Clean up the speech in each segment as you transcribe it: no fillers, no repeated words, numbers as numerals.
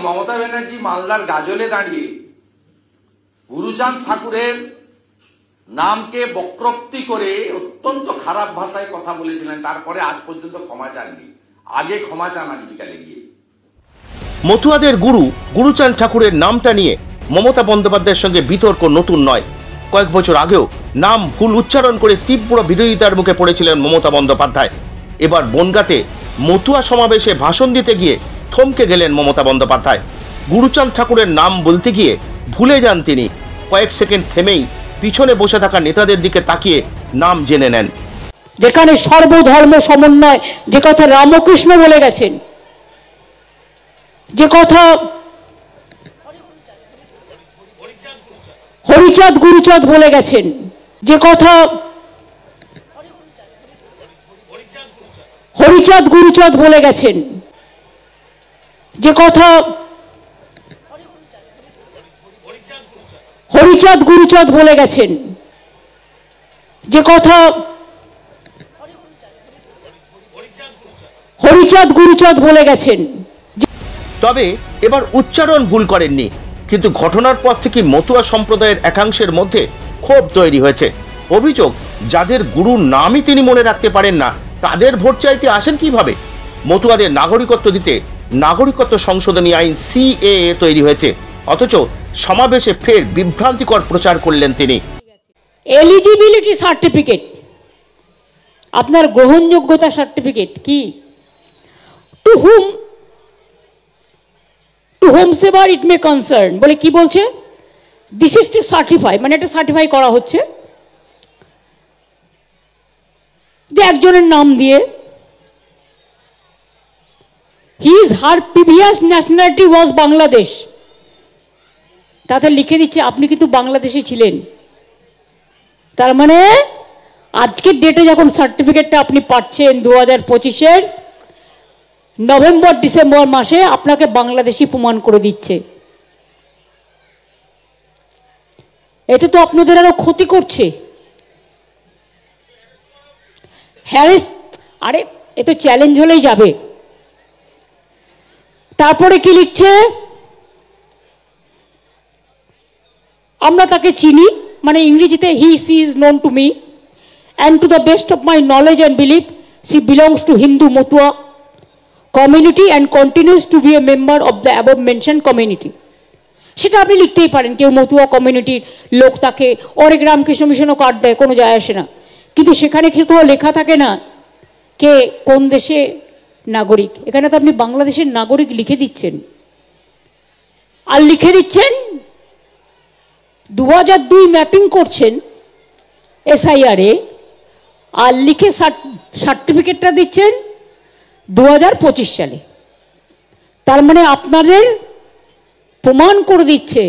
মমতা ব্যানার্জি মালদার গাজলে দাঁড়িয়ে গুরুচাঁদ ঠাকুরের নামকে বক্রোক্তি করে অত্যন্ত খারাপ ভাষায় কথা বলেছিলেন, তারপরে আজ পর্যন্ত ক্ষমা চাননি। আগে ক্ষমা চান আজ বিকালে গিয়ে। মতুয়াদের গুরু গুরুচাঁদ ঠাকুরের নামটা নিয়ে মমতা বন্দ্যোপাধ্যায়ের সঙ্গে বিতর্ক নতুন নয়। কয়েক বছর আগেও নাম ভুল উচ্চারণ করে তীব্র বিরোধিতার মুখে পড়েছিলেন মমতা বন্দ্যোপাধ্যায়। এবার বনগাঁতে মতুয়া সমাবেশে ভাষণ দিতে গিয়ে থমকে গেলেন মমতা বন্দ্যোপাধ্যায়। গুরুচাঁদ ঠাকুরের নাম বলতে গিয়ে ভুলে যান তিনি। কয়েক সেকেন্ড থেমেই পিছনে বসে থাকা নেতাদের দিকে তাকিয়ে নাম জেনে নেন। যেখানে সর্বধর্ম সমন্বয়, যে কথা রামকৃষ্ণ বলে গেছেন, যে কথা হরিচাঁদ গুরুচাঁদ বলে গেছেন, যে কথা হরিচাঁদ গুরুচাঁদ বলে গেছেন, যে কথা হরিচাঁদ গুরুচাঁদ বলে গেছেন, যে কথা হরিচাঁদ গুরুচাঁদ বলে গেছেন। তবে এবার উচ্চারণ ভুল করেননি, কিন্তু ঘটনার পর থেকে মতুয়া সম্প্রদায়ের একাংশের মধ্যে ক্ষোভ তৈরি হয়েছে। অভিযোগ, যাদের গুরুর নামই তিনি মনে রাখতে পারেন না, তাদের ভোট চাইতে আসেন কিভাবে? মতুয়াদের নাগরিকত্ব দিতে নাগরিকত্ব সংশোধনী আইন CAA তৈরি হয়েছে, অথচ সমাবেশে ফের বিভ্রান্তিকর প্রচার করলেন তিনি। এলিজিবিলিটি সার্টিফিকেট, আপনার গ্রহণযোগ্যতা সার্টিফিকেট কি? টু হোমসেভার ইট মে কনসার্ন বলে কি বলছে? দিস ইজ টু সার্টিফাই, মানে এটা সার্টিফাই করা হচ্ছে যে একজনের নাম দিয়ে হার প্রিভিয়াস ন্যাশনালিটি ওয়াজ বাংলাদেশ, তাতে লিখে দিচ্ছে আপনি কিন্তু বাংলাদেশে ছিলেন। তার মানে আজকের ডেটে যখন সার্টিফিকেটটা আপনি পাচ্ছেন 2025-এর নভেম্বর ডিসেম্বর মাসে, আপনাকে বাংলাদেশি প্রমাণ করে দিচ্ছে। এতে তো আপনাদের আরো ক্ষতি করছে, হ্যারেস। আরে এ তো চ্যালেঞ্জ হলেই যাবে। তারপরে কি লিখছে? আমরা তাকে চিনি, মানে ইংরেজিতে she is known to me and to the best of my knowledge and believe she belongs to Hindu Matua community and continues to be a member of the above mention community. সেটা আপনি লিখতেই পারেন, কেউ মতুয়া কমিউনিটির লোক তাকে অনেক রামকৃষ্ণ মিশনও কার্ড দেয়, কোনো যায় আসে না, কিন্তু সেখানে কিন্তু লেখা থাকে না কে কোন দেশে নাগরিক। এখানে তো আপনি বাংলাদেশের নাগরিক লিখে দিচ্ছেন, আর লিখে দিচ্ছেন 2002 ম্যাপিং করছেন SIR-এ, আর লিখে সার্টিফিকেটটা দিচ্ছেন 2025 সালে। তার মানে আপনাদের প্রমাণ করে দিচ্ছে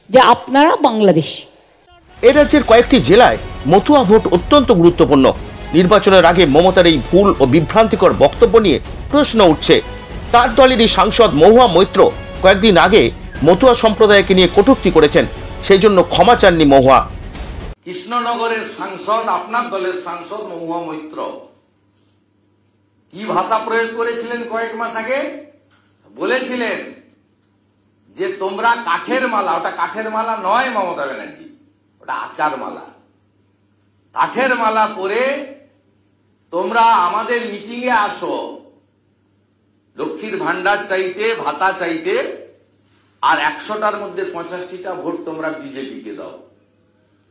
যে আপনারা বাংলাদেশী। এ রাজ্যের কয়েকটি জেলায় মতুয়া ভোট অত্যন্ত গুরুত্বপূর্ণ। নির্বাচনের আগে মমতার এই ভুল ও বিভ্রান্তিকর বক্তব্য নিয়ে প্রশ্ন উঠছে। তার দলেরই সাংসদ মহুয়া মৈত্র কয়েকদিন আগে মতুয়া সম্প্রদায়কে নিয়ে কটূক্তি করেছেন, সেই জন্য ক্ষমা চাননি মহুয়া। কৃষ্ণনগরের সাংসদ, আপনার দলের সাংসদ মহুয়া মৈত্র কি ভাষা প্রয়োগ করেছিলেন কয়েক মাস আগে? বলেছিলেন যে তোমরা কাঠের মালা, ওটা কাঠের মালা নয় মমতা ব্যানার্জি, ওটা আচার মালা, কাঠের মালা পরে তোমরা আমাদের মিটিং এ আসো লক্ষ্মীর ভান্ডার চাইতে, ভাতা চাইতে, আর 100টার মধ্যে 85টা ভোট তোমরা বিজেপিকে দাও।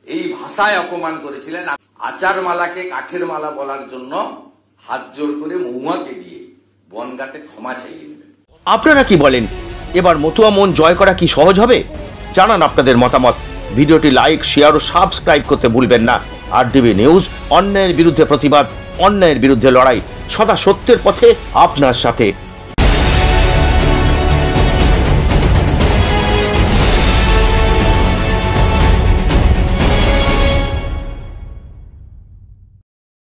এই ভাষায় অপমান করেছিলেন। আচার মালাকে কাঠের মালা বলার জন্য হাত জোড় করে মহুয়াকে দিয়ে বনগাঁতে ক্ষমা চাইয়ে নেবেন। আপনারা কি বলেন? এবার মতুয়া মন জয় করা কি সহজ হবে? জানান আপনাদের মতামত। ভিডিওটি লাইক, শেয়ার ও সাবস্ক্রাইব করতে ভুলবেন না। RDB নিউজ, অন্যায়ের বিরুদ্ধে প্রতিবাদ, অন্যায়ের বিরুদ্ধে লড়াই, সদা সত্যের পথে আপনার সাথে।